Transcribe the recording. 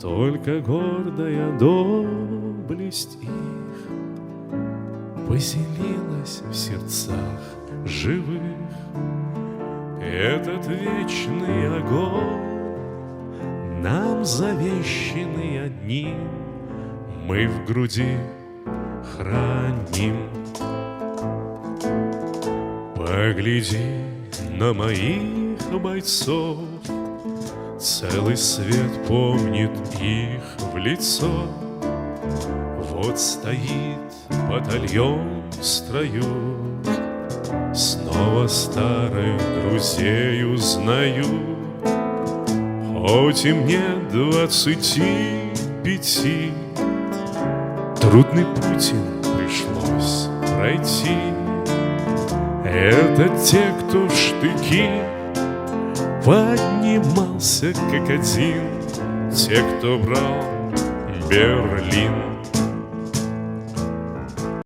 только гордая доблесть их поселилась в сердцах живых. Этот вечный огонь, нам завещанный одним, мы в груди храним. Погляди на моих бойцов, целый свет помнит их в лицо. Вот стоит батальон в строю, снова старых друзей узнаю. Хоть и мне 25, трудный путь им пришлось пройти. Это те, кто в штыки поднимался как один, те, кто брал Берлин.